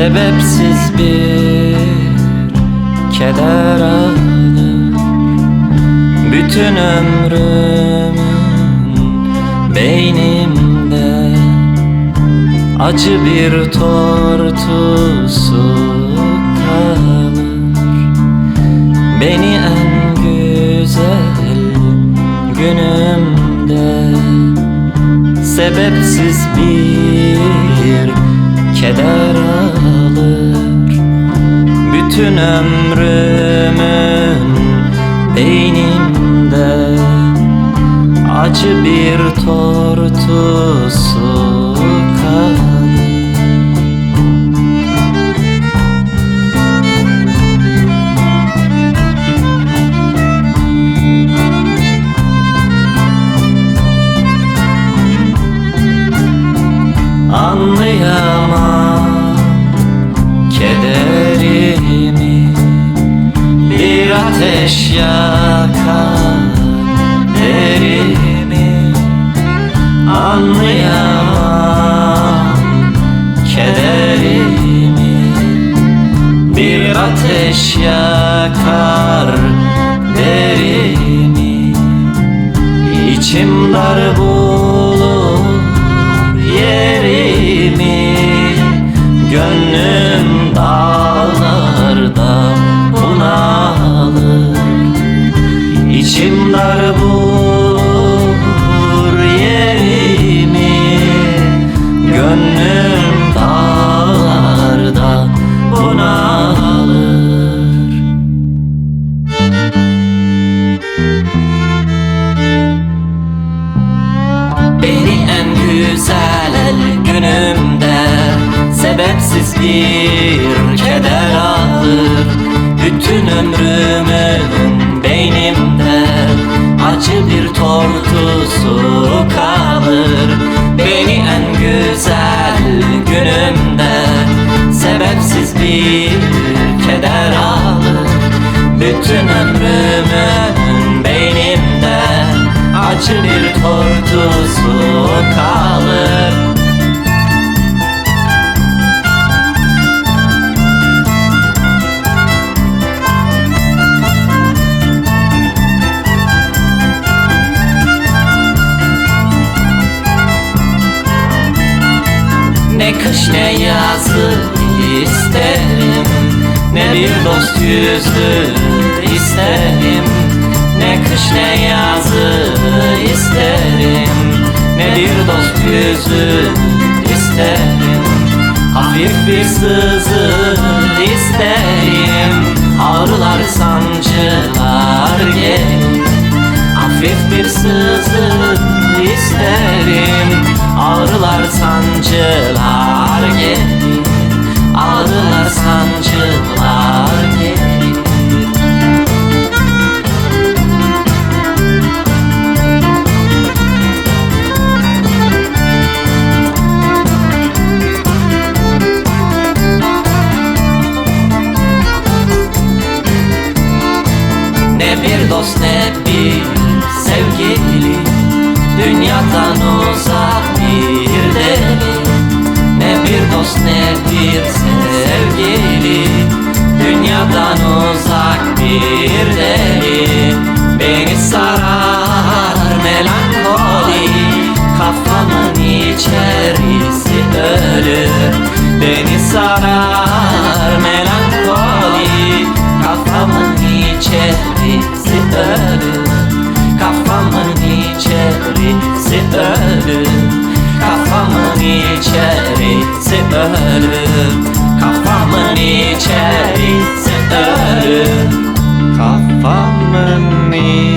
Sebepsiz bir keder alır bütün ömrümün beynimde. Acı bir tortusu kalır beni en güzel günümde. Sebepsiz bir keder alır bütün ömrümün beynimde. Acı bir tortusu kalır. Anlayamam kederimi, bir ateş yakar derimi. Anlayamam kederimi, bir ateş yakar derimi. İçim dar bulur yerimi, gönlüm dağlarda bunalır. İçim dar bulur yerimi, gönlüm dağlarda bunalır. Beni en güzel günümde sebepsiz bir keder alır bütün ömrümün beynimde. Acı bir tortusu kalır beni en güzel günümde. Sebepsiz bir keder alır bütün ömrümün beynimde. Acı bir tortusu kalır. Ne kış ne yazı isterim, ne bir dost yüzü isterim. Ne kış ne yazı isterim, ne bir dost yüzü isterim. Hafif bir sızı isterim, ağrılar sancılar gelir. Hafif bir sızı isterim, ağrılar sancılar gelir. Ağrılar sancılar gelir. Ne bir dost ne bir sevgili, dünyadan uzak bir deli. Ne bir dost ne bir sevgili, dünyadan uzak bir deli. Beni sarar melankoli, kafamın içerisi ölür. Beni sarar melankoli, kafamın içerisi ölür. Kafamın içerisi ölür. Kafamın içerisi ölür. Kafamın içerisi ölür. Kafamın içerisi